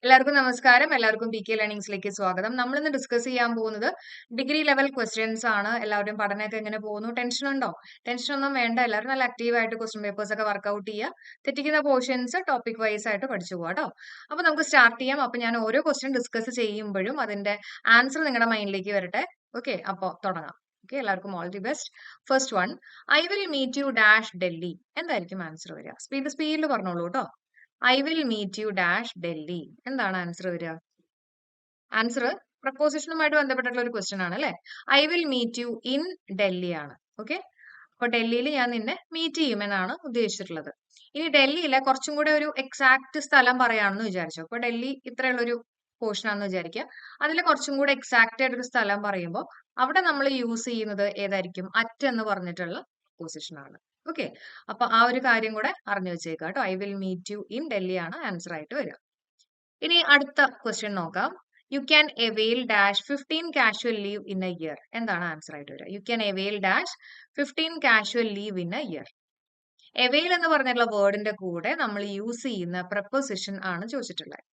എല്ലാവർക്കും നമസ്കാരം. എല്ലാവർക്കും പി കെ ലേണിംഗ്സിലേക്ക് സ്വാഗതം. നമ്മൾ ഇന്ന് ഡിസ്കസ് ചെയ്യാൻ പോകുന്നത് ഡിഗ്രി ലെവൽ ക്വസ്റ്റ്യൻസ് ആണ്. എല്ലാവരും പഠനമൊക്കെ എങ്ങനെ പോകുന്നു? ടെൻഷൻ ഉണ്ടോ? ടെൻഷൻ ഒന്നും വേണ്ട. എല്ലാവരും നല്ല ആക്റ്റീവ് ആയിട്ട് ക്വസ്റ്റ്യൻ പേപ്പേഴ്സ് ഒക്കെ വർക്ക്ഔട്ട് ചെയ്യുക. തെറ്റിക്കുന്ന പോർഷൻസ് ടോപ്പിക് വൈസ് ആയിട്ട് പഠിച്ചു പോകാം കേട്ടോ. അപ്പൊ നമുക്ക് സ്റ്റാർട്ട് ചെയ്യാം. അപ്പൊ ഞാൻ ഓരോ ക്വസ്റ്റ്യൻ ഡിസ്കസ് ചെയ്യുമ്പോഴും അതിന്റെ ആൻസർ നിങ്ങളുടെ മൈൻഡിലേക്ക് വരട്ടെ. ഓക്കെ, അപ്പൊ തുടങ്ങാം. ഓക്കെ, എല്ലാവർക്കും all the best. First one, I will meet you dash Delhi. എന്തായിരിക്കും ആൻസർ വരിക? സ്പീഡിൽ പറഞ്ഞോളൂ കേട്ടോ. I will meet you dash Delhi. എന്താണ് ആൻസർ വരിക? ആൻസർ പ്രപ്പോസിഷനുമായിട്ട് ബന്ധപ്പെട്ടിട്ടുള്ള ഒരു ക്വസ്റ്റ്യൻ ആണ് അല്ലെ. I will meet you in Delhi ആണ്. ഓക്കെ, അപ്പൊ ഡൽഹിയിൽ ഞാൻ നിന്നെ മീറ്റ് ചെയ്യും എന്നാണ് ഉദ്ദേശിച്ചിട്ടുള്ളത്. ഇനി ഡൽഹിയിലെ കുറച്ചും കൂടെ ഒരു എക്സാക്ട് സ്ഥലം പറയാണെന്ന് വിചാരിച്ചു. അപ്പൊ ഡൽഹി ഇത്രയുള്ള ഒരു പോർഷൻ ആണെന്ന് വിചാരിക്കുക. അതിലെ കുറച്ചും കൂടെ എക്സാക്ട് ആയിട്ട് ഒരു സ്ഥലം പറയുമ്പോൾ അവിടെ നമ്മൾ യൂസ് ചെയ്യുന്നത് ഏതായിരിക്കും? അറ്റ് എന്ന് പറഞ്ഞിട്ടുള്ള പൊസിഷൻ ആണ്. ഓക്കെ, അപ്പൊ ആ ഒരു കാര്യം കൂടെ അറിഞ്ഞു വെച്ചേക്കാം കേട്ടോ. I will meet you in Delhi ആണ് ആൻസർ ആയിട്ട് വരിക. ഇനി അടുത്ത ക്വസ്റ്റ്യൻ നോക്കാം. You can avail dash 15 casual leave in a year. എന്താണ് ആൻസർ ആയിട്ട് വരിക? You can avail dash 15 casual leave in a year. Avail എന്ന് പറഞ്ഞിട്ടുള്ള വേർഡിന്റെ കൂടെ നമ്മൾ യൂസ് ചെയ്യുന്ന പ്രപ്പോസിഷൻ ആണ് ചോദിച്ചിട്ടുള്ളത്.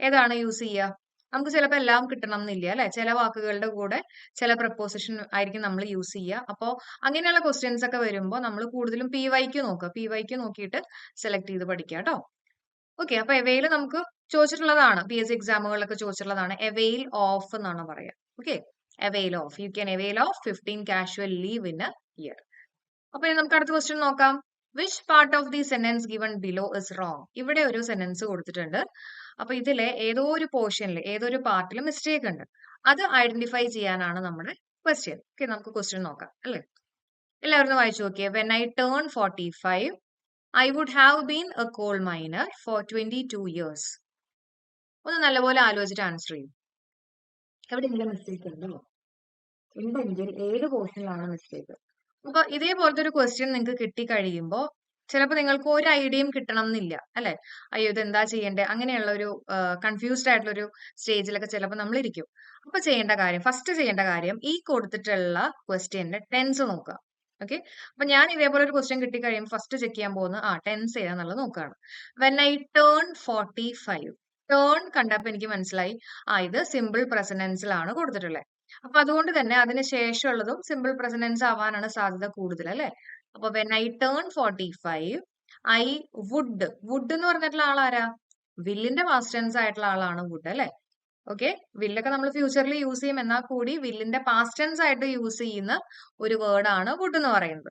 ഏതാണ് യൂസ് ചെയ്യുക? നമുക്ക് ചിലപ്പോൾ എല്ലാം കിട്ടണം എന്നില്ല അല്ലെ. ചില വാക്കുകളുടെ കൂടെ ചില പ്രപ്പോസിഷൻ ആയിരിക്കും നമ്മൾ യൂസ് ചെയ്യുക. അപ്പോൾ അങ്ങനെയുള്ള ക്വസ്റ്റ്യൻസ് ഒക്കെ വരുമ്പോൾ നമ്മൾ കൂടുതലും പി വൈക്ക് നോക്കുക. പി വൈക്ക് നോക്കിയിട്ട് സെലക്ട് ചെയ്ത് പഠിക്കുക കേട്ടോ. ഓക്കെ, അപ്പൊ എവെയിൽ നമുക്ക് ചോദിച്ചിട്ടുള്ളതാണ്. പി എസ് സി എക്സാമുകളിലൊക്കെ ചോദിച്ചിട്ടുള്ളതാണ്. എവെയിൽ ഓഫ് എന്നാണ് പറയുക. Okay, avail of. You can avail of 15 casual leave in a year. അപ്പൊ ഇനി നമുക്ക് അടുത്ത ക്വസ്റ്റ്യൻ നോക്കാം. Which part of the sentence given below is wrong. ഇവിടെ ഒരു സെന്റൻസ് കൊടുത്തിട്ടുണ്ട്. അപ്പൊ ഇതിലെ ഏതോ ഒരു പോർഷനിൽ ഏതോ ഒരു പാർട്ടിൽ മിസ്റ്റേക്ക് ഉണ്ട്. അത് ഐഡന്റിഫൈ ചെയ്യാനാണ് നമ്മുടെ ക്വസ്റ്റ്യൻ. ഓക്കെ, നമുക്ക് ക്വസ്റ്റ്യൻ നോക്കാം അല്ലെ. എല്ലാവരും വായിച്ചു നോക്കിയേ. When I turn 45 I would have been a call minor for 22 years. ഒന്ന് നല്ലപോലെ ആലോചിച്ചിട്ട് ആൻസർ ചെയ്യും. എവിടെയെങ്കിലും മിസ്റ്റേക്ക് ഉണ്ടോ? ഉണ്ടെങ്കിൽ ഏത് പോർഷനിലാണ് മിസ്റ്റേക്ക്? അപ്പൊ ഇതേപോലത്തെ ഒരു ക്വസ്റ്റ്യൻ നിങ്ങൾക്ക് കിട്ടിക്കഴിയുമ്പോൾ ചിലപ്പോൾ നിങ്ങൾക്ക് ഒരു ഐഡിയയും കിട്ടണം എന്നില്ല അല്ലെ. അയ്യോ ഇത് എന്താ ചെയ്യണ്ടേ, അങ്ങനെയുള്ള ഒരു കൺഫ്യൂസ്ഡ് ആയിട്ടുള്ള ഒരു സ്റ്റേജിലൊക്കെ ചിലപ്പോൾ നമ്മൾ ഇരിക്കും. അപ്പൊ ചെയ്യേണ്ട കാര്യം, ഫസ്റ്റ് ചെയ്യേണ്ട കാര്യം, ഈ കൊടുത്തിട്ടുള്ള ക്വസ്റ്റ്യന്റെ ടെൻസ് നോക്കുക. ഓക്കെ, അപ്പൊ ഞാൻ ഇതേപോലെ ഒരു ക്വസ്റ്റ്യൻ കിട്ടിക്കഴിയുമ്പോൾ ഫസ്റ്റ് ചെക്ക് ചെയ്യാൻ പോകുന്നത് ടെൻസ് ഏതാന്നുള്ളത് നോക്കുകയാണ്. വെൻ ഐ ടേൺ 45, ടേൺ കണ്ടപ്പോ എനിക്ക് മനസ്സിലായി ഇത് സിമ്പിൾ പ്രസന്റൻസിലാണ് കൊടുത്തിട്ടുള്ളത്. അപ്പൊ അതുകൊണ്ട് തന്നെ അതിന് ശേഷമുള്ളതും സിമ്പിൾ പ്രസന്റൻസ് ആവാനാണ് സാധ്യത കൂടുതൽ അല്ലെ. അപ്പൊ when I turn 45 I would. Would എന്ന് പറഞ്ഞിട്ടുള്ള ആളാരാ? വില്ലിന്റെ പാസ്റ്റ് ടെൻസ് ആയിട്ടുള്ള ആളാണ് വുഡ് അല്ലെ. ഓക്കെ, വില്ലൊക്കെ നമ്മൾ ഫ്യൂച്ചറിൽ യൂസ് ചെയ്യും, എന്നാൽ കൂടി വില്ലിന്റെ പാസ്റ്റ് ടെൻസ് ആയിട്ട് യൂസ് ചെയ്യുന്ന ഒരു വേർഡ് ആണ് വുഡ് എന്ന് പറയുന്നത്.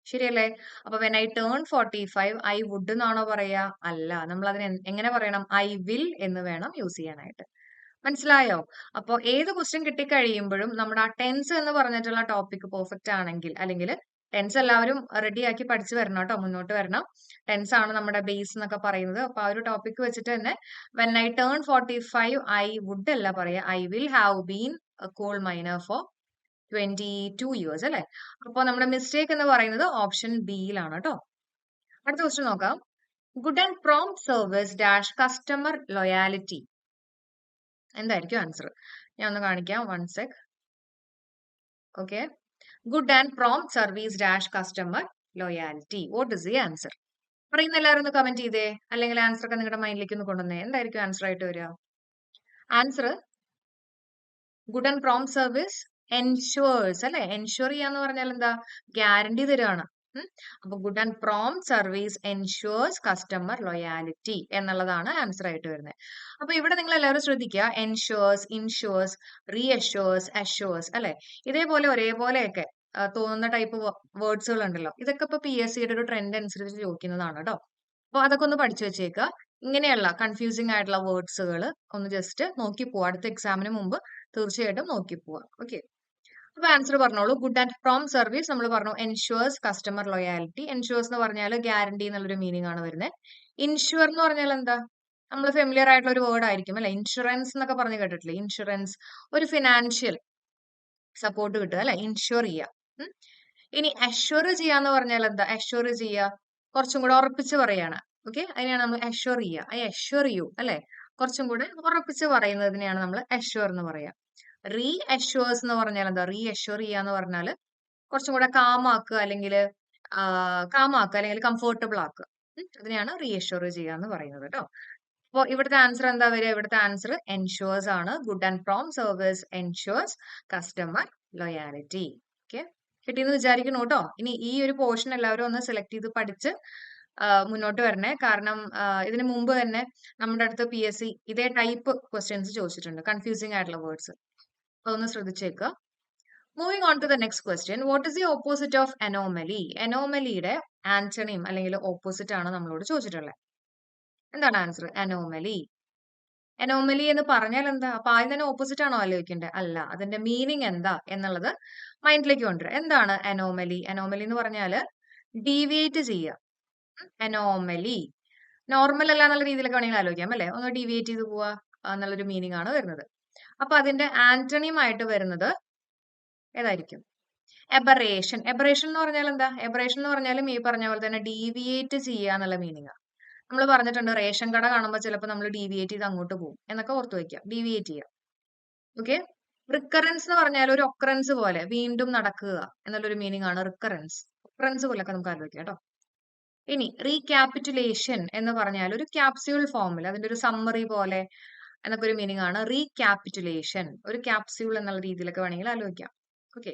ശരിയല്ലേ? അപ്പൊ when I turn 45 I would എന്നാണോ പറയാ? അല്ല, നമ്മൾ അതിന് എങ്ങനെ പറയണം? ഐ വിൽ എന്ന് വേണം യൂസ് ചെയ്യാനായിട്ട്. മനസ്സിലായോ? അപ്പൊ ഏത് ക്വസ്റ്റ്യൻ കിട്ടിക്കഴിയുമ്പോഴും നമ്മുടെ ആ ടെൻസ് എന്ന് പറഞ്ഞിട്ടുള്ള ടോപ്പിക് പെർഫെക്റ്റ് ആണെങ്കിൽ, അല്ലെങ്കിൽ ടെൻസ് എല്ലാവരും റെഡിയാക്കി പഠിച്ചു വരണം കേട്ടോ, മുന്നോട്ട് വരണം. ടെൻസ് ആണ് നമ്മുടെ ബേസ് എന്നൊക്കെ പറയുന്നത്. അപ്പൊ ആ ഒരു ടോപ്പിക് വെച്ചിട്ട് തന്നെ when I turn 45 I would അല്ല പറയാ, I will have been call minor for 22 years അല്ലെ. അപ്പൊ നമ്മുടെ മിസ്റ്റേക്ക് എന്ന് പറയുന്നത് ഓപ്ഷൻ ബിയിലാണ് കേട്ടോ. അടുത്ത ക്വസ്റ്റ്യൻ നോക്കാം. Good and prompt service dash customer loyalty. എന്തായിരിക്കും ആൻസർ? ഞാൻ ഒന്ന് കാണിക്കാം, 1 sec. Okay, good and prompt service dash customer loyalty. What is the answer? പറയുന്ന എല്ലാവരും ഒന്ന് കമന്റ് ചെയ്തേ, അല്ലെങ്കിൽ ആൻസർ ഒക്കെ നിങ്ങളുടെ മൈൻഡിലേക്ക് ഒന്ന് കൊണ്ടുവന്നേ. എന്തായിരിക്കും ആൻസർ ആയിട്ട് വരിക? Answer good and prompt service ensures അല്ലെ. എൻഷുർ ചെയ്യാന്ന് പറഞ്ഞാൽ എന്താ? ഗ്യാരണ്ടി തരുവാണ്. അപ്പൊ good and prompt service ensures customer loyalty എന്നുള്ളതാണ് ആൻസർ ആയിട്ട് വരുന്നത്. അപ്പൊ ഇവിടെ നിങ്ങൾ എല്ലാവരും ശ്രദ്ധിക്കുക, എൻഷുവേഴ്സ്, ഇൻഷുവേഴ്സ്, റീഅഷ്യൂവേഴ്സ്, അഷ്യൂവേഴ്സ് അല്ലെ. ഇതേപോലെ ഒരേപോലെയൊക്കെ തോന്നുന്ന ടൈപ്പ് വേർഡ്സുകൾ ഉണ്ടല്ലോ. ഇതൊക്കെ ഇപ്പൊ പി എസ് സിയുടെ ഒരു ട്രെൻഡ് അനുസരിച്ച് ചോദിക്കുന്നതാണ് കേട്ടോ. അപ്പൊ അതൊക്കെ ഒന്ന് പഠിച്ചു വെച്ചേക്കുക. ഇങ്ങനെയുള്ള കൺഫ്യൂസിംഗ് ആയിട്ടുള്ള വേർഡ്സുകൾ ഒന്ന് ജസ്റ്റ് നോക്കി പോവാ. അടുത്ത എക്സാമിന് മുമ്പ് തീർച്ചയായിട്ടും നോക്കി പോവാ. ഓക്കെ, അപ്പൊ ആൻസർ പറഞ്ഞോളൂ. ഗുഡ് ആൻഡ് പ്രോംപ്റ്റ് സർവീസ് നമ്മൾ പറഞ്ഞു എൻഷുവേഴ്സ് കസ്റ്റമർ ലോയാലിറ്റി. എൻഷുവേഴ്സ് എന്ന് പറഞ്ഞാൽ ഗ്യാരണ്ടി എന്നുള്ളൊരു മീനിങ് ആണ് വരുന്നത്. ഇൻഷുർ എന്ന് പറഞ്ഞാൽ എന്താ? നമ്മൾ ഫെമിലിയർ ആയിട്ടുള്ള ഒരു വേർഡ് ആയിരിക്കും അല്ലെ. ഇൻഷുറൻസ് എന്നൊക്കെ പറഞ്ഞു കേട്ടിട്ടില്ലേ? ഇൻഷുറൻസ്, ഒരു ഫിനാൻഷ്യൽ സപ്പോർട്ട് കിട്ടുക അല്ലെ, ഇൻഷുർ ചെയ്യുക. ഇനി അഷ്വർ ചെയ്യാന്ന് പറഞ്ഞാൽ എന്താ? അഷ്വർ ചെയ്യുക, കുറച്ചും കൂടെ ഉറപ്പിച്ച് പറയാണ്. ഓക്കെ, അതിനെയാണ് നമ്മൾ അഷ്വർ ചെയ്യുക. ഐ അഷ്വർ യു അല്ലെ, കുറച്ചും കൂടെ ഉറപ്പിച്ച് പറയുന്നതിനെയാണ് നമ്മൾ അഷ്വർ എന്ന് പറയാ. റീ അഷ്വേഴ്സ് എന്ന് പറഞ്ഞാൽ എന്താ? റീ അഷ്വർ ചെയ്യാന്ന് പറഞ്ഞാൽ കുറച്ചും കൂടെ കാമാക്കുക, അല്ലെങ്കിൽ കാമാക്കുക, അല്ലെങ്കിൽ കംഫർട്ടബിൾ ആക്കുക. അതിനെയാണ് റീ അഷ്വർ ചെയ്യുക എന്ന് പറയുന്നത് കേട്ടോ. അപ്പോൾ ഇവിടുത്തെ ആൻസർ എന്താ വരിക? ഇവിടുത്തെ ആൻസർ എൻഷുവേഴ്സ് ആണ്. Good and PROM service ensures customer loyalty. Okay, കിട്ടിയെന്ന് വിചാരിക്കുന്നു കേട്ടോ. ഇനി ഈ ഒരു പോർഷൻ എല്ലാവരും ഒന്ന് സെലക്ട് ചെയ്ത് പഠിച്ച് മുന്നോട്ട് വരണേ. കാരണം ഇതിനു മുമ്പ് തന്നെ നമ്മുടെ അടുത്ത് PSC ഇതേ ടൈപ്പ് ക്വസ്റ്റ്യൻസ് ചോദിച്ചിട്ടുണ്ട്, കൺഫ്യൂസിംഗ് ആയിട്ടുള്ള വേർഡ്സ്. അതൊന്ന് ശ്രദ്ധിച്ചേക്കുക. Moving on to the next question. What is the opposite of anomaly? അനോമലിയുടെ ആന്റണിയും അല്ലെങ്കിൽ ഓപ്പോസിറ്റ് ആണ് നമ്മളോട് ചോദിച്ചിട്ടുള്ളത്. എന്താണ് ആൻസർ? അനോമലി. അനോമലി എന്ന് പറഞ്ഞാൽ എന്താ? അപ്പൊ ആദ്യം തന്നെ ഓപ്പോസിറ്റ് ആണോ ആലോചിക്കേണ്ടത്? അല്ല. അതിന്റെ മീനിങ് എന്താ എന്നുള്ളത് മൈൻഡിലേക്ക് കൊണ്ടുവരിക. എന്താണ് അനോമലി? അനോമലി എന്ന് പറഞ്ഞാൽ ഡീവിയേറ്റ് ചെയ്യുക. അനോമലി നോർമൽ അല്ല എന്നുള്ള രീതിയിലൊക്കെ വേണമെങ്കിൽ ആലോചിക്കാം അല്ലെ? ഒന്ന് ഡീവിയേറ്റ് ചെയ്ത് പോവുക എന്നുള്ളൊരു മീനിങ് ആണ് വരുന്നത്. അപ്പൊ അതിന്റെ ആന്റണിയം ആയിട്ട് വരുന്നത് ഏതായിരിക്കും? എബറേഷൻ. എബറേഷൻ എന്ന് പറഞ്ഞാൽ എന്താ? എബറേഷൻ എന്ന് പറഞ്ഞാലും ഈ പറഞ്ഞ പോലെ തന്നെ ഡീവിയേറ്റ് ചെയ്യുക എന്നുള്ള മീനിങ്. നമ്മൾ പറഞ്ഞിട്ടുണ്ട് റേഷൻ കട കാണുമ്പോൾ ചിലപ്പോൾ നമ്മൾ ഡീവിയേറ്റ് ചെയ്ത് അങ്ങോട്ട് പോകും എന്നൊക്കെ ഓർത്ത് വയ്ക്കുക. ഡീവിയേറ്റ് ചെയ്യുക. ഓക്കെ. റിക്കറൻസ് എന്ന് പറഞ്ഞാൽ ഒരു ഒക്കറൻസ് പോലെ വീണ്ടും നടക്കുക എന്നുള്ളൊരു മീനിങ് ആണ് റിക്കറൻസ്. ഒക്കറൻസ് പോലൊക്കെ നമുക്ക് ആലോചിക്കാം കേട്ടോ. ഇനി റീക്യാപിറ്റുലേഷൻ എന്ന് പറഞ്ഞാൽ ഒരു ക്യാപ്സ്യൂൾ ഫോമിൽ അതിന്റെ ഒരു സമ്മറി പോലെ എന്നൊക്കെ ഒരു മീനിങ് ആണ് റീക്യാപിറ്റുലേഷൻ. ഒരു ക്യാപ്സ്യൂൾ എന്നുള്ള രീതിയിലൊക്കെ വേണമെങ്കിൽ ആലോചിക്കാം. ഓക്കെ,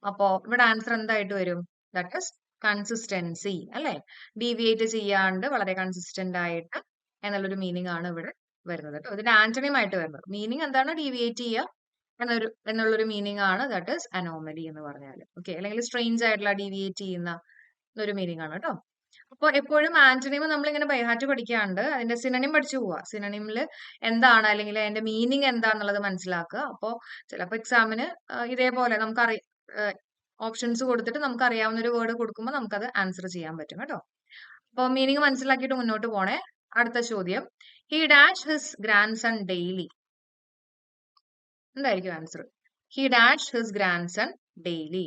അപ്പോ ഇവിടെ ആൻസർ എന്തായിട്ട് വരും? ദാറ്റ് ഇസ് കൺസിസ്റ്റൻസി അല്ലെ? ഡീവിയേറ്റ് ചെയ്യാണ്ട് വളരെ കൺസിസ്റ്റന്റ് ആയിട്ട് എന്നുള്ളൊരു മീനിങ് ആണ് ഇവിടെ വരുന്നത് കേട്ടോ. ഇതിന്റെ ആന്റണിയം ആയിട്ട് വരുന്നത് മീനിങ് എന്താണ്? ഡീവിയേറ്റ് ചെയ്യുക എന്നുള്ളൊരു മീനിങ് ആണ് ദാറ്റ് ഇസ് അനോമലി എന്ന് പറഞ്ഞാൽ. ഓക്കെ, അല്ലെങ്കിൽ സ്ട്രേഞ്ച് ആയിട്ടുള്ള ഡീവിയേറ്റ് ചെയ്യുന്ന ഒരു മീനിങ് ആണ് കേട്ടോ. അപ്പൊ എപ്പോഴും ആന്റണിയം നമ്മൾ ഇങ്ങനെ ബൈഹാർട്ട് പഠിക്കാണ്ട് അതിന്റെ സിനണിം പഠിച്ചു പോവുക. സിനണിമിൽ എന്താണ് അല്ലെങ്കിൽ അതിന്റെ മീനിങ് എന്താന്നുള്ളത് മനസ്സിലാക്കുക. അപ്പോൾ ചിലപ്പോൾ എക്സാമിന് ഇതേപോലെ നമുക്കറിയാം ഓപ്ഷൻസ് കൊടുത്തിട്ട് നമുക്ക് അറിയാവുന്ന ഒരു വേർഡ് കൊടുക്കുമ്പോൾ നമുക്കത് ആൻസർ ചെയ്യാൻ പറ്റും കേട്ടോ. അപ്പോൾ മീനിങ് മനസ്സിലാക്കിയിട്ട് മുന്നോട്ട് പോണേ. അടുത്ത ചോദ്യം. He dash his grandson daily. എന്തായിരിക്കും answer? He dash his grandson daily.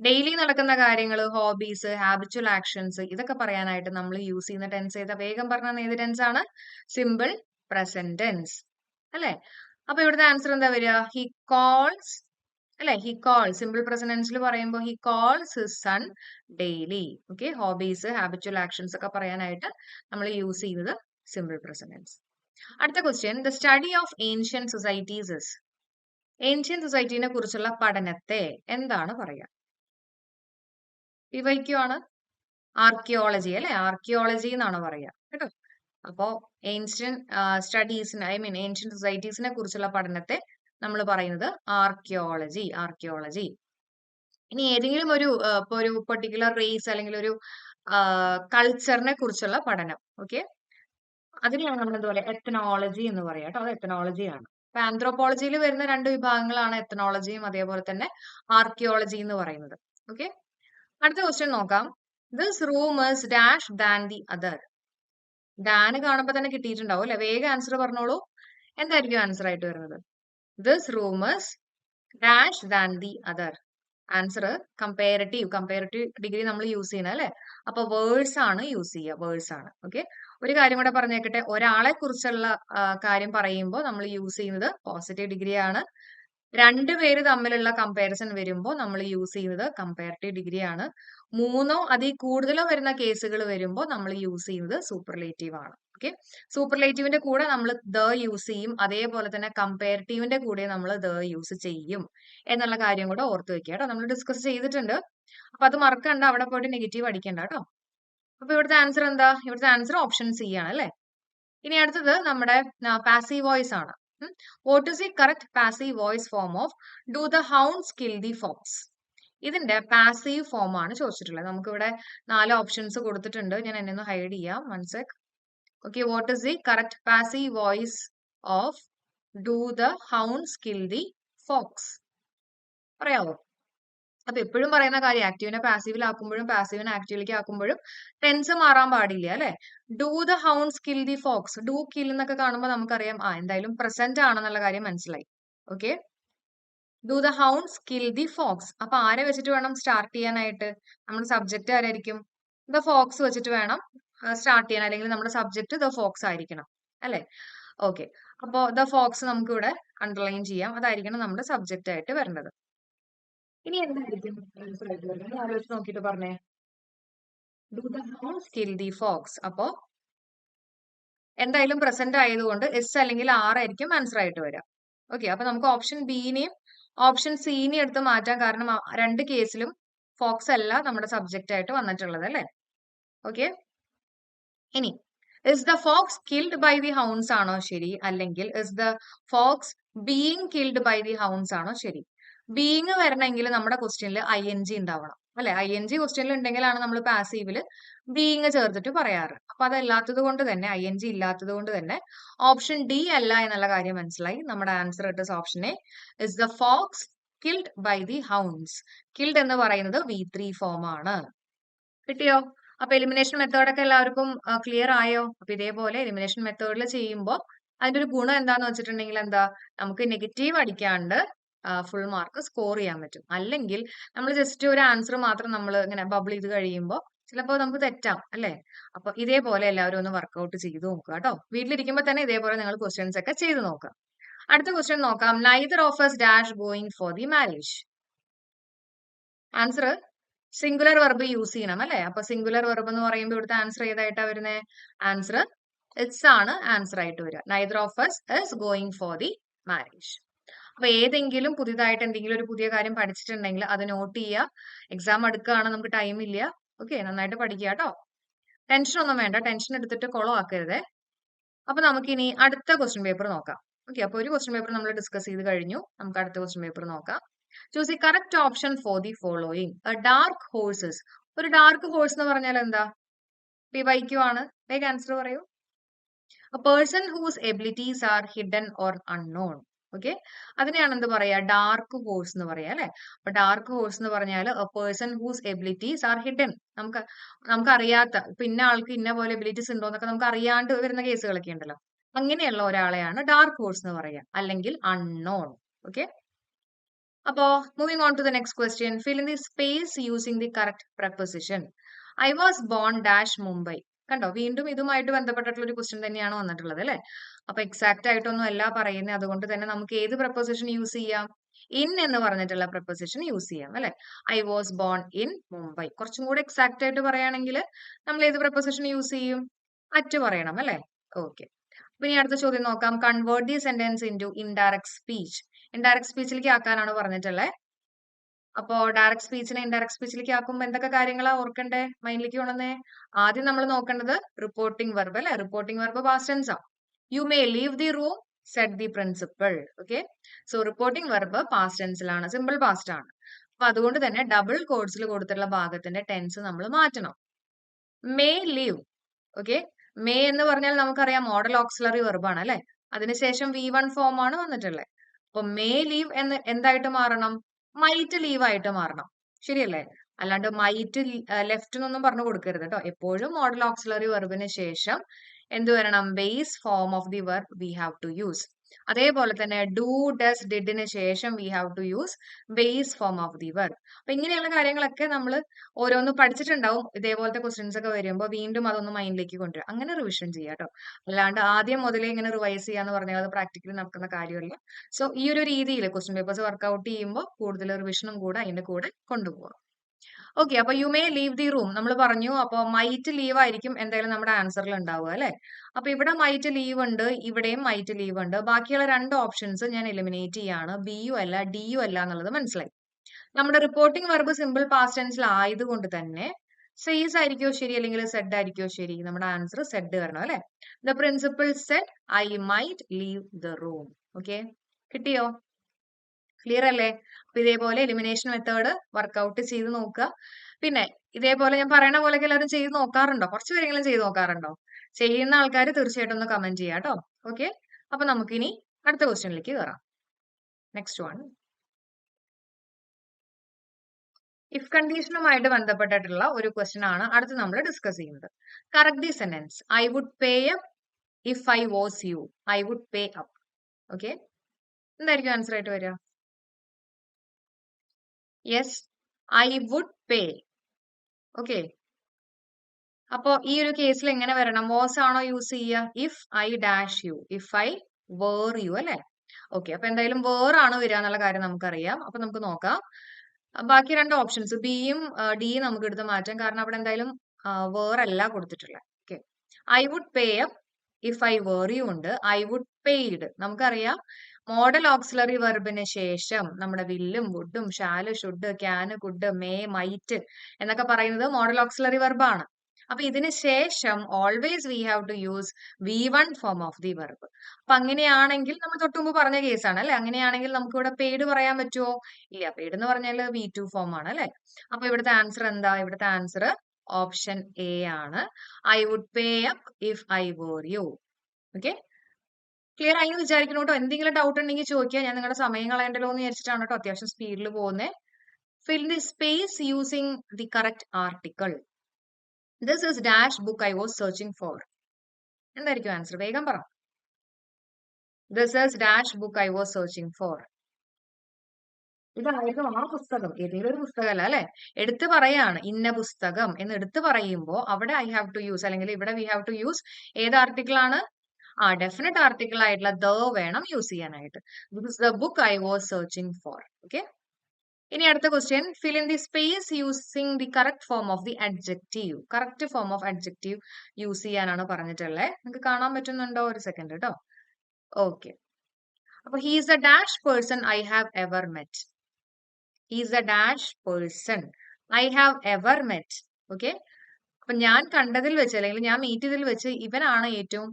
Daily നടക്കുന്ന കാര്യങ്ങൾ, ഹോബീസ്, ഹാബിച്വൽ ആക്ഷൻസ് ഇതൊക്കെ പറയാനായിട്ട് നമ്മൾ യൂസ് ചെയ്യുന്ന ടെൻസ് ഏതാ? വേഗം പറഞ്ഞ ഏത് ടെൻസ് ആണ്? സിമ്പിൾ പ്രസന്റ് ടെൻസ് അല്ലെ? അപ്പൊ ഇവിടുത്തെ ആൻസർ എന്താ വരിക? ഹി കോൾസ് അല്ലെ? He calls. സിമ്പിൾ പ്രസന്റ് ടെൻസിൽ പറയുമ്പോൾ he calls his son daily. Okay, hobbies, habitual actions ഒക്കെ പറയാനായിട്ട് നമ്മൾ യൂസ് ചെയ്യുന്നത് സിമ്പിൾ പ്രസന്റ് ടെൻസ്. അടുത്ത question. The study of ancient societies is. Ancient സൊസൈറ്റീനെ കുറിച്ചുള്ള പഠനത്തെ എന്താണ് പറയുക? വിവരിക്കുവാണ്. ആർക്കിയോളജി അല്ലെ? ആർക്കിയോളജി എന്നാണ് പറയുക കേട്ടോ. അപ്പോ ഏൻഷ്യന്റ് സ്റ്റഡീസിന് ഏൻഷ്യന്റ് സൊസൈറ്റീസിനെ കുറിച്ചുള്ള പഠനത്തെ നമ്മൾ പറയുന്നത് ആർക്കിയോളജി. ആർക്കിയോളജി. ഇനി ഏതെങ്കിലും ഒരു ഇപ്പൊ ഒരു പെർട്ടിക്കുലർ റേസ് അല്ലെങ്കിൽ ഒരു കൾച്ചറിനെ കുറിച്ചുള്ള പഠനം. ഓക്കെ, അതിനെയാണ് നമ്മൾ എന്താ പറയുക? എത്നോളജി എന്ന് പറയാം കേട്ടോ. അത് എത്നോളജി ആണ്. അപ്പൊ ആന്ത്രോപോളജിയിൽ വരുന്ന രണ്ട് വിഭാഗങ്ങളാണ് എത്നോളജിയും അതേപോലെ തന്നെ ആർക്കിയോളജി എന്ന് പറയുന്നത്. ഓക്കെ, അടുത്ത ക്വസ്റ്റ്യൻ നോക്കാം. This room is dash than the other. Dan കാണുമ്പോ തന്നെ കിട്ടിയിട്ടുണ്ടാവും അല്ലെ? വേഗം ആൻസർ പറഞ്ഞോളൂ. എന്തായിരിക്കും ആൻസർ ആയിട്ട് വരുന്നത്? This room is dash than the other. Answer comparative degree നമ്മൾ യൂസ് ചെയ്യണം അല്ലെ? അപ്പൊ വേഴ്സ് ആണ് യൂസ് ചെയ്യുക. വേഴ്സ് ആണ്. ഓക്കെ, ഒരു കാര്യം കൂടെ പറഞ്ഞേക്കട്ടെ. ഒരാളെ കുറിച്ചുള്ള കാര്യം പറയുമ്പോൾ നമ്മൾ യൂസ് ചെയ്യുന്നത് പോസിറ്റീവ് ഡിഗ്രി ആണ്. രണ്ടുപേര് തമ്മിലുള്ള കമ്പാരിസൺ വരുമ്പോൾ നമ്മൾ യൂസ് ചെയ്യുന്നത് കമ്പാരറ്റീവ് ഡിഗ്രി ആണ്. മൂന്നോ അതിൽ കൂടുതലോ വരുന്ന കേസുകൾ വരുമ്പോൾ നമ്മൾ യൂസ് ചെയ്യുന്നത് സൂപ്പർലേറ്റീവ് ആണ്. ഓക്കെ, സൂപ്പർലേറ്റീവിന്റെ കൂടെ നമ്മൾ ദ യൂസ് ചെയ്യും. അതേപോലെ തന്നെ കമ്പാരറ്റീവിന്റെ കൂടെ നമ്മൾ ദ യൂസ് ചെയ്യും എന്നുള്ള കാര്യം കൂടെ ഓർത്ത് വെക്കുക കേട്ടോ. നമ്മൾ ഡിസ്കസ് ചെയ്തിട്ടുണ്ട്. അപ്പൊ അത് മറക്കണ്ട. അവിടെ പോയിട്ട് നെഗറ്റീവ് അടിക്കണ്ട കേട്ടോ. അപ്പൊ ഇവിടുത്തെ ആൻസർ എന്താ? ഇവിടുത്തെ ആൻസർ ഓപ്ഷൻ സി ആണ് അല്ലെ? ഇനി അടുത്തത് നമ്മുടെ പാസീവ് വോയിസ് ആണ്. What is the correct passive voice form of do the hounds kill the fox? ഇതിന്റെ പാസീവ് ഫോം ആണ് ചോദിച്ചിട്ടുള്ളത്. നമുക്കിവിടെ 4 ഓപ്ഷൻസ് കൊടുത്തിട്ടുണ്ട്. ഞാൻ എന്നെ ഒന്ന് ഹൈഡ് ചെയ്യാം. 1 sec. Okay, what is the correct passive voice of do the hounds kill the fox? പറയാവോ? അപ്പൊ എപ്പോഴും പറയുന്ന കാര്യം ആക്റ്റീവിനെ പാസീവിലാക്കുമ്പോഴും പാസീവിനെ ആക്റ്റീവിലേക്ക് ആക്കുമ്പോഴും ടെൻസ് മാറാൻ പാടില്ല അല്ലെ? Do the hounds kill the fox. Do kill എന്നൊക്കെ കാണുമ്പോൾ നമുക്കറിയാം എന്തായാലും പ്രസന്റ് ആണെന്നുള്ള കാര്യം മനസ്സിലായി. Okay, do the hounds kill the fox. അപ്പൊ ആരെ വെച്ചിട്ട് വേണം സ്റ്റാർട്ട് ചെയ്യാനായിട്ട്? നമ്മുടെ സബ്ജക്ട് ആരായിരിക്കും? ദ ഫോക്സ് വെച്ചിട്ട് വേണം സ്റ്റാർട്ട് ചെയ്യാൻ. അല്ലെങ്കിൽ നമ്മുടെ സബ്ജക്ട് ദ ഫോക്സ് ആയിരിക്കണം അല്ലെ? ഓക്കെ, അപ്പോ ദ ഫോക്സ് നമുക്ക് ഇവിടെ അണ്ടർലൈൻ ചെയ്യാം. അതായിരിക്കണം നമ്മുടെ സബ്ജക്റ്റ് ആയിട്ട് വരേണ്ടത്. ഇനി എന്തായിരിക്കും ആൻസർ ആയിട്ട് വരുന്നത്? ആലോചിച്ച് നോക്കിയിട്ട് പറഞ്ഞേ. Do the hounds kill the fox. അപ്പോ എന്തായാലും പ്രസന്റ് ആയതുകൊണ്ട് എസ് അല്ലെങ്കിൽ ആർ ആയിരിക്കും ആൻസർ ആയിട്ട് വരിക. ഓക്കെ, അപ്പൊ നമുക്ക് ഓപ്ഷൻ ബിനെയും ഓപ്ഷൻ സിനെയും എടുത്ത് മാറ്റാം. കാരണം രണ്ട് കേസിലും ഫോക്സ് അല്ല നമ്മുടെ സബ്ജക്റ്റ് ആയിട്ട് വന്നിട്ടുള്ളത് അല്ലെ. ഓക്കെ, ഇനി is the fox killed by the hounds ആണോ ശരി, അല്ലെങ്കിൽ is the fox being killed by the hounds ആണോ ശരി. ബീയിങ് വരണമെങ്കിൽ നമ്മുടെ ക്വസ്റ്റ്യനിൽ ING ഉണ്ടാവണം അല്ലെ. ING ക്വസ്റ്റ്യനിൽ ഉണ്ടെങ്കിലാണ് നമ്മൾ പാസീവില് ബീയിങ് ചേർത്തിട്ട് പറയാറ്. അപ്പൊ അതല്ലാത്തത് കൊണ്ട് തന്നെ, ING ഇല്ലാത്തത് കൊണ്ട് തന്നെ ഓപ്ഷൻ ഡി അല്ല എന്നുള്ള കാര്യം മനസ്സിലായി. നമ്മുടെ ആൻസർ ഇട്ട് option A, is the fox killed by the hounds. Killed എന്ന് പറയുന്നത് V3 ഫോം ആണ്. കിട്ടിയോ? അപ്പൊ എലിമിനേഷൻ മെത്തേഡൊക്കെ എല്ലാവർക്കും ക്ലിയർ ആയോ? അപ്പൊ ഇതേപോലെ എലിമിനേഷൻ മെത്തേഡിൽ ചെയ്യുമ്പോൾ അതിന്റെ ഒരു ഗുണം എന്താന്ന് വെച്ചിട്ടുണ്ടെങ്കിൽ എന്താ, നമുക്ക് നെഗറ്റീവ് അടിക്കാണ്ട് ഫുൾ മാർക്ക് സ്കോർ ചെയ്യാൻ പറ്റും. അല്ലെങ്കിൽ നമ്മൾ ജസ്റ്റ് ഒരു ആൻസർ മാത്രം നമ്മൾ ഇങ്ങനെ ബബിൾ ചെയ്ത് കഴിയുമ്പോൾ ചിലപ്പോൾ നമുക്ക് തെറ്റാം അല്ലെ. അപ്പൊ ഇതേപോലെ എല്ലാവരും ഒന്ന് വർക്ക്ഔട്ട് ചെയ്ത് നോക്കുക കേട്ടോ. വീട്ടിലിരിക്കുമ്പോൾ തന്നെ ഇതേപോലെ നിങ്ങൾ ക്വസ്റ്റ്യൻസ് ഒക്കെ ചെയ്ത് നോക്കുക. അടുത്ത ക്വസ്റ്റ്യൻ നോക്കാം. Neither of us dash going for the marriage. Answer singular verb use ചെയ്യണം അല്ലെ. അപ്പൊ സിംഗുലർ വെർബ് എന്ന് പറയുമ്പോൾ ഇവിടുത്തെ ആൻസർ ഏതായിട്ടാ വരുന്നത്? ആൻസർ ഇറ്റ്സ് ആണ് ആൻസർ ആയിട്ട് വരിക. Neither of us is going for the marriage. അപ്പൊ ഏതെങ്കിലും പുതിയതായിട്ട് എന്തെങ്കിലും ഒരു പുതിയ കാര്യം പഠിച്ചിട്ടുണ്ടെങ്കിൽ അത് നോട്ട് ചെയ്യുക. എക്സാം എടുക്കുകയാണ്, നമുക്ക് ടൈം ഇല്ല. ഓക്കെ, നന്നായിട്ട് പഠിക്കുക കേട്ടോ. ടെൻഷൻ ഒന്നും വേണ്ട, ടെൻഷൻ എടുത്തിട്ട് കുളമാക്കരുതേ. അപ്പൊ നമുക്കിനി അടുത്ത ക്വസ്റ്റ്യൻ പേപ്പർ നോക്കാം. ഓക്കെ, അപ്പൊ ഒരു ക്വസ്റ്റ്യൻ പേപ്പർ നമ്മൾ ഡിസ്കസ് ചെയ്ത് കഴിഞ്ഞു. നമുക്ക് അടുത്ത ക്വസ്റ്റ്യൻ പേപ്പർ നോക്കാം. Choose the correct option for the following. Dark horses. ഒരു ഡാർക്ക് ഹോഴ്സ് എന്ന് പറഞ്ഞാൽ എന്താ? PYQ ആണ്. വേഗം ആൻസർ പറയൂ. A person whose abilities are hidden or unknown. Okay, അതിനെയാണ് എന്ത് പറയാ? ഡാർക്ക് ഹോഴ്സ് എന്ന് പറയാ അല്ലെ. അപ്പൊ ഡാർക്ക് ഹോഴ്സ് എന്ന് പറഞ്ഞാൽ a person whose abilities are hidden. നമുക്ക് അറിയാത്ത, ഇപ്പൊ ഇന്ന ആൾക്ക് ഇന്ന പോലെ എബിലിറ്റീസ് ഉണ്ടോ എന്നൊക്കെ നമുക്ക് അറിയാണ്ട് വരുന്ന കേസുകളൊക്കെ ഉണ്ടല്ലോ. അങ്ങനെയുള്ള ഒരാളെയാണ് ഡാർക്ക് ഹോഴ്സ് എന്ന് പറയാ, അല്ലെങ്കിൽ അൺനോൺ. ഓക്കെ, അപ്പോ moving on to the next question. Fill in the space using the correct preposition. I was born dash Mumbai. കണ്ടോ, വീണ്ടും ഇതുമായിട്ട് ബന്ധപ്പെട്ടിട്ടുള്ള ഒരു ക്വസ്റ്റ്യൻ തന്നെയാണ് വന്നിട്ടുള്ളത് അല്ലെ. അപ്പൊ എക്സാക്ട് ആയിട്ടൊന്നും അല്ല പറയുന്നത്, അതുകൊണ്ട് തന്നെ നമുക്ക് ഏത് പ്രപ്പോസിഷൻ യൂസ് ചെയ്യാം? ഇൻ എന്ന് പറഞ്ഞിട്ടുള്ള പ്രപ്പോസിഷൻ യൂസ് ചെയ്യാം അല്ലെ. I was born in Mumbai. കുറച്ചും കൂടെ എക്സാക്ട് ആയിട്ട് പറയുകയാണെങ്കിൽ നമ്മൾ ഏത് പ്രപ്പോസിഷൻ യൂസ് ചെയ്യും? അറ്റ് പറയണം അല്ലെ. ഓക്കെ, അപ്പൊ ഇനി അടുത്ത ചോദ്യം നോക്കാം. Convert the sentence into indirect speech. Indirect സ്പീച്ചിലേക്ക് ആക്കാനാണ് പറഞ്ഞിട്ടുള്ളത്. അപ്പോ ഡയറക്ട് സ്പീച്ചിനെ ഇൻഡയറക്ട് സ്പീച്ചിലേക്ക് ആക്കുമ്പോൾ എന്തൊക്കെ കാര്യങ്ങളാ ഓർക്കണ്ടേ? മൈൻഡിലേക്ക് കൊണ്ടുവന്നേ. ആദ്യം നമ്മൾ നോക്കേണ്ടത് റിപ്പോർട്ടിംഗ് വെർബ് അല്ലെ. റിപ്പോർട്ടിംഗ് വെർബ് പാസ്റ്റ് ടെൻസ് ആ. You may leave the room said the principal. Okay, so reporting verb past ടെൻസിലാണ്, സിമ്പിൾ പാസ്റ്റ് ആണ്. അപ്പൊ അതുകൊണ്ട് തന്നെ ഡബിൾ കോഡ്സിൽ കൊടുത്തിട്ടുള്ള ഭാഗത്തിന്റെ ടെൻസ് നമ്മൾ മാറ്റണം. May leave. ഓക്കെ, മേ എന്ന് പറഞ്ഞാൽ നമുക്കറിയാം മോഡൽ ഓക്സിലറി വെർബ് ആണ് അല്ലെ. അതിനുശേഷം V1 ഫോം ആണ് വന്നിട്ടുള്ളത്. അപ്പൊ മേ ലീവ് എന്ന് എന്തായിട്ട് മാറണം? മൈറ്റ് ലീവ് ആയിട്ട് മാറണം. ശരിയല്ലേ? അല്ലാണ്ട് മൈറ്റ് ലെഫ്റ്റ് എന്നൊന്നും പറഞ്ഞു കൊടുക്കരുത് കേട്ടോ. എപ്പോഴും മോഡൽ ഓക്സിലറി വെർബിന് ശേഷം എന്ത് വരണം? Base form of the verb we have to use. അതേപോലെ തന്നെ ഡു ഡസ് ഡിഡിന് ശേഷം we have to use base form of the verb. അപ്പൊ ഇങ്ങനെയുള്ള കാര്യങ്ങളൊക്കെ നമ്മൾ ഓരോന്ന് പഠിച്ചിട്ടുണ്ടാവും. ഇതേപോലത്തെ ക്വസ്റ്റ്യൻസ് ഒക്കെ വരുമ്പോൾ വീണ്ടും അതൊന്ന് മൈൻഡിലേക്ക് കൊണ്ടുവരിക. അങ്ങനെ റിവിഷൻ ചെയ്യുക കേട്ടോ. അല്ലാണ്ട് ആദ്യം മുതലേ ഇങ്ങനെ റിവൈസ് ചെയ്യാന്ന് പറഞ്ഞാൽ അത് പ്രാക്ടിക്കലി നടക്കുന്ന കാര്യമല്ല. സോ ഈ ഒരു രീതിയിൽ ക്വസ്റ്റ്യൻ പേപ്പേഴ്സ് വർക്ക്ഔട്ട് ചെയ്യുമ്പോൾ കൂടുതൽ റിവിഷനും കൂടെ അതിന്റെ കൂടെ കൊണ്ടുപോകാം. ഓക്കെ, അപ്പൊ U may leave the room നമ്മൾ പറഞ്ഞു. അപ്പൊ മൈറ്റ് ലീവ് ആയിരിക്കും എന്തായാലും നമ്മുടെ ആൻസറിൽ ഉണ്ടാവുക അല്ലെ. അപ്പൊ ഇവിടെ മൈറ്റ് ലീവ് ഉണ്ട്, ഇവിടെയും മൈറ്റ് ലീവ് ഉണ്ട്. ബാക്കിയുള്ള രണ്ട് ഓപ്ഷൻസ് ഞാൻ എലിമിനേറ്റ് ചെയ്യാണ്. ബിയും അല്ല ഡിയും അല്ല എന്നുള്ളത് മനസ്സിലായി. നമ്മുടെ റിപ്പോർട്ടിംഗ് വെർബ് സിമ്പിൾ പാസ്റ്റ് ടെൻസിൽ ആയതുകൊണ്ട് തന്നെ സേസ് ആയിരിക്കോ ശരി, അല്ലെങ്കിൽ സെഡ് ആയിരിക്കോ ശരി? നമ്മുടെ ആൻസർ സെഡ് വരണം അല്ലെ. The principal said I might leave the room. Okay, കിട്ടിയോ? ക്ലിയർ അല്ലേ? അപ്പൊ ഇതേപോലെ എലിമിനേഷൻ മെത്തേഡ് വർക്ക്ഔട്ട് ചെയ്ത് നോക്കുക. പിന്നെ ഇതേപോലെ ഞാൻ പറയണ പോലെയൊക്കെ എല്ലാവരും ചെയ്ത് നോക്കാറുണ്ടോ? കുറച്ച് പേരെങ്കിലും ചെയ്ത് നോക്കാറുണ്ടോ? ചെയ്യുന്ന ആൾക്കാർ തീർച്ചയായിട്ടും ഒന്ന് കമന്റ് ചെയ്യാം കേട്ടോ. ഓക്കെ, അപ്പൊ നമുക്കിനി അടുത്ത ക്വസ്റ്റ്യനിലേക്ക് കയറാം. നെക്സ്റ്റ് വൺ, ഇഫ് കണ്ടീഷനുമായിട്ട് ബന്ധപ്പെട്ടിട്ടുള്ള ഒരു ക്വസ്റ്റ്യൻ ആണ് അടുത്ത് നമ്മൾ ഡിസ്കസ് ചെയ്യുന്നത്. Correct the sentence. I would pay up if I was you. I would pay up. Okay, എന്തായിരിക്കും ആൻസർ ആയിട്ട് വരിക? Yes, I would pay. Okay, അപ്പോ ഈ ഒരു കേസിൽ എങ്ങനെ വരണം? വാസ് ആണോ യൂസ് ചെയ്യുക? If I dash you, if I were you അല്ലെ. ഓക്കെ, അപ്പൊ എന്തായാലും വേർ ആണ് വരിക എന്നുള്ള കാര്യം നമുക്കറിയാം. അപ്പൊ നമുക്ക് നോക്കാം. ബാക്കി രണ്ട് ഓപ്ഷൻസ് ബിയും ഡിയും നമുക്ക് എടുത്ത് മാറ്റാം. കാരണം അവിടെ എന്തായാലും വേർ അല്ല കൊടുത്തിട്ടുള്ളത്. Okay, I would pay up if I were you ഉണ്ട്, ഐ വുഡ് പെയ്ഡ്. നമുക്കറിയാം മോഡൽ ഓക്സിലറി വെർബിന് ശേഷം നമ്മുടെ വില്ലും വുഡും shall should can could may might എന്നൊക്കെ പറയുന്നത് മോഡൽ ഓക്സിലറി വെർബാണ്. അപ്പൊ ഇതിന് ശേഷം always we have to use V1 form of the verb. അപ്പൊ അങ്ങനെയാണെങ്കിൽ നമ്മൾ തൊട്ട് മുമ്പ് പറഞ്ഞ കേസാണ് അല്ലെ. അങ്ങനെയാണെങ്കിൽ നമുക്ക് ഇവിടെ പെയ്ഡ് പറയാൻ പറ്റുമോ? ഇല്ല. പെയ്ഡ് എന്ന് പറഞ്ഞാൽ V2 ഫോം ആണ് അല്ലെ. അപ്പൊ ഇവിടുത്തെ ആൻസർ എന്താ? ഇവിടുത്തെ ആൻസർ ഓപ്ഷൻ എ ആണ്. I would pay up if I were you. Okay, clear ആയി എന്ന് വിചാരിക്കുന്നു കേട്ടോ. എന്തെങ്കിലും ഡൗട്ട് ഉണ്ടെങ്കിൽ ചോദിക്കുക. ഞാൻ നിങ്ങളുടെ സമയം കളയണ്ടല്ലോ എന്ന് വിചാരിച്ചിട്ടാണ് കേട്ടോ അത്യാവശ്യം സ്പീഡിൽ പോകുന്നത്. Fill the space using the correct article. This is dash book I was searching for. എന്തായിരിക്കും ആൻസർ? വേഗം പറ. This is dash book I was searching for. ഇതായിരുന്നു ആ പുസ്തകം. ഏതെങ്കിലും ഒരു പുസ്തകമല്ല അല്ലെ. എടുത്തു പറയാണ് ഇന്ന പുസ്തകം എന്ന് എടുത്തു പറയുമ്പോൾ അവിടെ ഐ ഹാവ് ടു യൂസ്, അല്ലെങ്കിൽ ഇവിടെ വി ഹാവ് ടു യൂസ് ഏത് ആർട്ടിക്കിൾ ആണ്? ഡെഫിനറ്റ് ആർട്ടിക്കിൾ ആയിട്ടുള്ള ദ വേണം യൂസ് ചെയ്യാനായിട്ട്. This is the book I was searching for. Okay, ഇനി അടുത്ത question. Fill in the space using the correct form of the adjective. Correct form of adjective use ചെയ്യാനാണ് പറഞ്ഞിട്ടുള്ളത്. നിങ്ങൾക്ക് കാണാൻ പറ്റുന്നുണ്ടോ? ഒരു സെക്കൻഡ് കേട്ടോ. ഓക്കെ, അപ്പൊ he is the dash percent I have ever met. He is a dash person I have ever met. Okay, അപ്പൊ ഞാൻ കണ്ടതിൽ വെച്ച് അല്ലെങ്കിൽ ഞാൻ മീറ്റ് ചെയ്തതിൽ വെച്ച് ഇവനാണ് ഏറ്റവും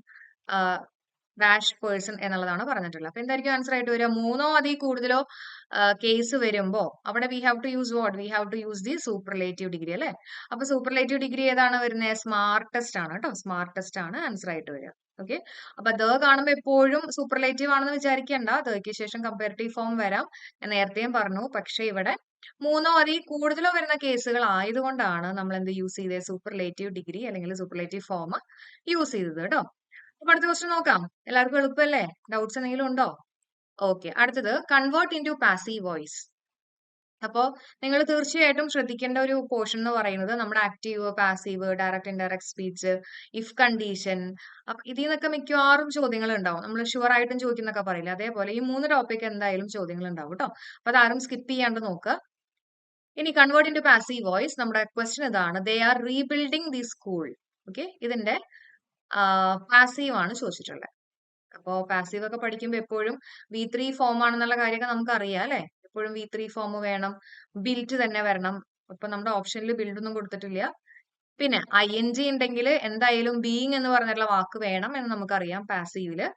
ഡാഷ് പേഴ്സൺ എന്നുള്ളതാണ് പറഞ്ഞിട്ടുള്ളത്. അപ്പൊ എന്തായിരിക്കും ആൻസർ ആയിട്ട് വരിക? മൂന്നോ അതിൽ കൂടുതലോ കേസ് വരുമ്പോ അവിടെ we have to use what? We have to use the superlative degree അല്ലെ. അപ്പൊ സൂപ്പർലേറ്റീവ് ഡിഗ്രി ഏതാണ് വരുന്നത്? സ്മാർട്ടസ്റ്റ് ആണ് കേട്ടോ. സ്മാർട്ടസ്റ്റ് ആണ് ആൻസർ ആയിട്ട് വരിക. ഓക്കെ, അപ്പൊ ദ കാണുമ്പോ എപ്പോഴും സൂപ്പർലേറ്റീവ് ആണെന്ന് വിചാരിക്കേണ്ട. ദക്ക് ശേഷം കമ്പാരിറ്റീവ് ഫോം വരാം. ഞാൻ നേരത്തെയും പറഞ്ഞു. പക്ഷെ ഇവിടെ മൂന്നോ അതിൽ കൂടുതലോ വരുന്ന കേസുകൾ ആയതുകൊണ്ടാണ് നമ്മൾ എന്ത് യൂസ് ചെയ്തത്? സൂപ്പർലേറ്റീവ് ഡിഗ്രി അല്ലെങ്കിൽ സൂപ്പർലേറ്റീവ് ഫോം യൂസ് ചെയ്തത് കേട്ടോ. അപ്പൊ അടുത്ത ക്വസ്റ്റ്യൻ നോക്കാം. എല്ലാവർക്കും എളുപ്പമല്ലേ? ഡൗട്ട്സ് എന്തെങ്കിലും ഉണ്ടോ? ഓക്കെ, അടുത്തത് convert into passive voice. അപ്പോ നിങ്ങൾ തീർച്ചയായിട്ടും ശ്രദ്ധിക്കേണ്ട ഒരു പോർഷൻ എന്ന് പറയുന്നത് നമ്മുടെ active, passive, direct indirect speech, if condition. അപ്പൊ ഇതിൽ നിന്നൊക്കെ മിക്കവാറും ചോദ്യങ്ങൾ ഉണ്ടാവും. നമ്മൾ ഷുവർ ആയിട്ടും ചോദിക്കുന്നൊക്കെ പറയില്ല. അതേപോലെ ഈ 3 ടോപ്പിക് എന്തായാലും ചോദ്യങ്ങൾ ഉണ്ടാവും കേട്ടോ. അപ്പൊ അതാരും സ്കിപ്പ് ചെയ്യാണ്ട് നോക്കുക. ഇനി convert into passive voice, നമ്മുടെ ക്വസ്റ്റ്യൻ ഇതാണ്. They are rebuilding the school. Okay, ഇതിന്റെ പാസീവ് ആണ് ചോദിച്ചിട്ടുള്ളത്. അപ്പോ പാസീവ് ഒക്കെ പഠിക്കുമ്പോൾ എപ്പോഴും V3 ഫോം ആണെന്നുള്ള കാര്യമൊക്കെ നമുക്ക് അറിയാം അല്ലെ. എപ്പോഴും V3 ഫോം വേണം, ബിൽറ്റ് തന്നെ വരണം. ഇപ്പൊ നമ്മുടെ ഓപ്ഷനിൽ ബിൽഡ് ഒന്നും കൊടുത്തിട്ടില്ല. പിന്നെ ING ഉണ്ടെങ്കിൽ എന്തായാലും ബീയിങ് എന്ന് പറഞ്ഞിട്ടുള്ള വാക്ക് വേണം എന്ന് നമുക്കറിയാം പാസീവില്.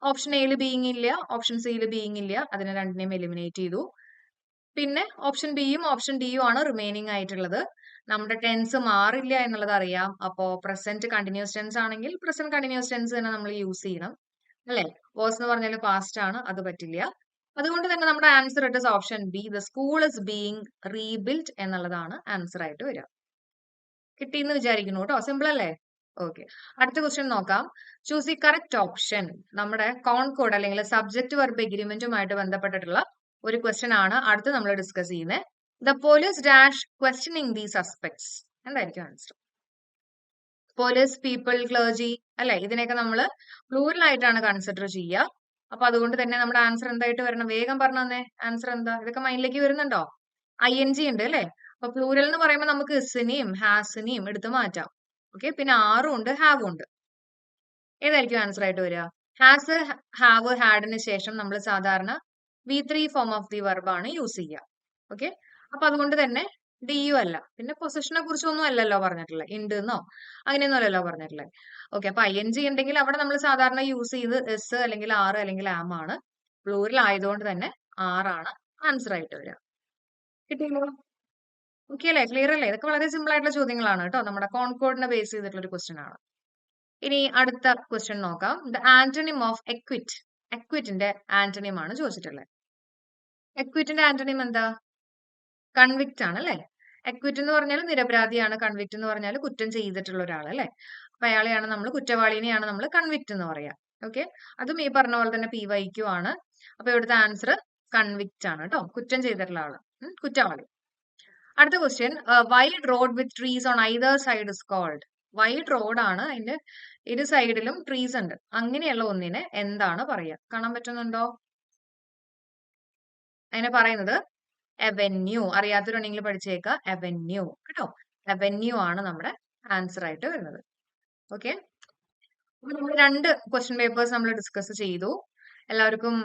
ഓപ്ഷൻ എയിൽ ബീയിങ് ഇല്ല, ഓപ്ഷൻ സിയിൽ ബീയിങ് ഇല്ല. അതിനെ രണ്ടിനെയും എലിമിനേറ്റ് ചെയ്തു. പിന്നെ ഓപ്ഷൻ ബിയും ഓപ്ഷൻ ഡിയും ആണ് റിമൈനിങ് ആയിട്ടുള്ളത്. നമ്മുടെ ടെൻസ് മാറില്ല എന്നുള്ളത് അറിയാം. അപ്പോ പ്രസന്റ് കണ്ടിന്യൂസ് ടെൻസ് ആണെങ്കിൽ പ്രസന്റ് കണ്ടിന്യൂസ് ടെൻസ് തന്നെ നമ്മൾ യൂസ് ചെയ്യണം അല്ലെ. വാസ് എന്ന് പറഞ്ഞാൽ പാസ്റ്റ് ആണ്, അത് പറ്റില്ല. അതുകൊണ്ട് തന്നെ നമ്മുടെ answer it is option B. The school is being rebuild എന്നുള്ളതാണ് ആൻസർ ആയിട്ട് വരിക. കിട്ടിയെന്ന് വിചാരിക്കുന്നു കേട്ടോ. സിമ്പിൾ അല്ലേ? ഓക്കെ, അടുത്ത ക്വസ്റ്റ്യൻ നോക്കാം. Choose the correct option. നമ്മുടെ കോൺകോഡ് അല്ലെങ്കിൽ സബ്ജക്ട് വെർബ് എഗ്രിമെന്റുമായിട്ട് ബന്ധപ്പെട്ടിട്ടുള്ള ഒരു ക്വസ്റ്റ്യൻ ആണ് അടുത്ത് നമ്മൾ ഡിസ്കസ് ചെയ്യുന്നത്. The police dash questioning the suspects. എന്തായിരിക്കും ആൻസർ? പോലീസ്, പീപ്പിൾ, ക്ലർജി അല്ലെ. ഇതിനെയൊക്കെ നമ്മൾ പ്ലൂറൽ ആയിട്ടാണ് കൺസിഡർ ചെയ്യുക. അപ്പൊ അതുകൊണ്ട് തന്നെ നമ്മുടെ ആൻസർ എന്തായിട്ട് വരണം? വേഗം പറഞ്ഞു തന്നെ. ആൻസർ എന്താ? ഇതൊക്കെ മൈൻഡിലേക്ക് വരുന്നുണ്ടോ? ING ഉണ്ട് അല്ലെ. അപ്പൊ പ്ലൂരൽ എന്ന് പറയുമ്പോൾ നമുക്ക് ഇസിനെയും ഹാസിനെയും എടുത്ത് മാറ്റാം. ഓക്കെ, പിന്നെ ആറും ഉണ്ട്, ഹാവും ഉണ്ട്. ഏതായിരിക്കും ആൻസർ ആയിട്ട് വരിക? ഹാസ്, ഹാവ്, ഹാഡിന് ശേഷം നമ്മൾ സാധാരണ V3 form of the verb ആണ് യൂസ് ചെയ്യുക. ഓക്കെ, അപ്പൊ അതുകൊണ്ട് തന്നെ DU അല്ല. പിന്നെ പൊസിഷനെ കുറിച്ചൊന്നും അല്ലല്ലോ പറഞ്ഞിട്ടുള്ളത്. ഉണ്ട് എന്നോ അങ്ങനെയൊന്നും അല്ലല്ലോ പറഞ്ഞിട്ടുള്ളത്. ഓക്കെ, അപ്പൊ ING ഉണ്ടെങ്കിൽ അവിടെ നമ്മൾ സാധാരണ യൂസ് ചെയ്ത് എസ് അല്ലെങ്കിൽ ആറ് അല്ലെങ്കിൽ ആം ആണ്. പ്ലൂറൽ ആയതുകൊണ്ട് തന്നെ ആറാണ് ആൻസർ ആയിട്ട് വരിക. കിട്ടിയല്ലോ? ഓക്കെ അല്ലേ? ക്ലിയർ അല്ലേ? ഇതൊക്കെ വളരെ സിമ്പിൾ ആയിട്ടുള്ള ചോദ്യങ്ങളാണ് കേട്ടോ. നമ്മുടെ കോൺകോഡിനെ ബേസ് ചെയ്തിട്ടുള്ള ഒരു ക്വസ്റ്റ്യൻ ആണ്. ഇനി അടുത്ത ക്വസ്റ്റ്യൻ നോക്കാം. The antonym of acquit. എക്വിറ്റിന്റെ ആന്റണിം ആണ് ചോദിച്ചിട്ടുള്ളത്. എക്വിറ്റിന്റെ ആന്റണിം എന്താ? കൺവിക്റ്റ് ആണ് അല്ലെ. എക്വിറ്റ് എന്ന് പറഞ്ഞാൽ നിരപരാധിയാണ്, കൺവിക്റ്റ് എന്ന് പറഞ്ഞാൽ കുറ്റം ചെയ്തിട്ടുള്ള ഒരാൾ അല്ലെ. അപ്പൊ അയാളെയാണ് നമ്മൾ, കുറ്റവാളിനെയാണ് നമ്മൾ കൺവിക്റ്റ് എന്ന് പറയാ. ഓക്കെ, അതും ഈ പറഞ്ഞ പോലെ തന്നെ PYQ ആണ്. അപ്പൊ ഇവിടുത്തെ ആൻസർ കൺവിക്റ്റ് ആണ് കേട്ടോ. കുറ്റം ചെയ്തിട്ടുള്ള ആള്, കുറ്റവാളി. അടുത്ത question. Wide road with trees on either side is called. Wide road ആണ്, അതിന്റെ ഇരു സൈഡിലും ട്രീസ് ഉണ്ട്. അങ്ങനെയുള്ള ഒന്നിനെ എന്താണ് പറയുക? കാണാൻ പറ്റുന്നുണ്ടോ? അതിനെ പറയുന്നത് അവന്യൂ. അറിയാത്തവരുണ്ടെങ്കിൽ പഠിച്ചേക്ക. അവന്യൂ കേട്ടോ. അവന്യൂ ആണ് നമ്മുടെ ആൻസർ ആയിട്ട് വരുന്നത്. ഓക്കെ, അപ്പൊ നമ്മൾ 2 ക്വസ്റ്റ്യൻ പേപ്പേഴ്സ് നമ്മൾ ഡിസ്കസ് ചെയ്തു. എല്ലാവർക്കും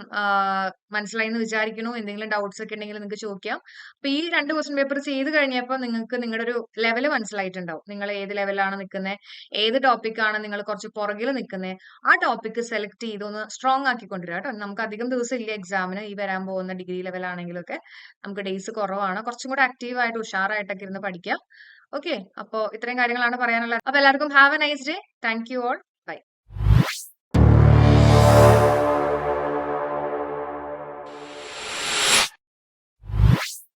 മനസ്സിലായി എന്ന് വിചാരിക്കുന്നു. എന്തെങ്കിലും ഡൗട്ട്സ് ഒക്കെ ഉണ്ടെങ്കിൽ നിങ്ങൾക്ക് ചോദിക്കാം. അപ്പൊ ഈ 2 ക്വസ്റ്റ്യൻ പേപ്പർ ചെയ്ത് കഴിഞ്ഞപ്പോൾ നിങ്ങൾക്ക് നിങ്ങളുടെ ഒരു ലെവൽ മനസ്സിലായിട്ടുണ്ടാവും. നിങ്ങൾ ഏത് ലെവലാണ് നിൽക്കുന്നത്, ഏത് ടോപ്പിക്കാണ് നിങ്ങൾ കുറച്ച് പുറകിൽ നിൽക്കുന്നത്, ആ ടോപ്പിക്ക് സെലക്ട് ചെയ്ത് ഒന്ന് സ്ട്രോങ് ആക്കി കൊണ്ടുവരിക കേട്ടോ. നമുക്ക് അധികം ദിവസം ഇല്ല എക്സാമിന്. ഈ വരാൻ പോകുന്ന ഡിഗ്രി ലെവൽ ആണെങ്കിലൊക്കെ നമുക്ക് ഡേയ്സ് കുറവാണ്. കുറച്ചും കൂടെ ആക്റ്റീവായിട്ട് ഉഷാറായിട്ടൊക്കെ ഇരുന്ന് പഠിക്കാം. ഓക്കെ, അപ്പോൾ ഇത്രയും കാര്യങ്ങളാണ് പറയാനുള്ളത്. അപ്പൊ എല്ലാവർക്കും have A nice day. Thank you all.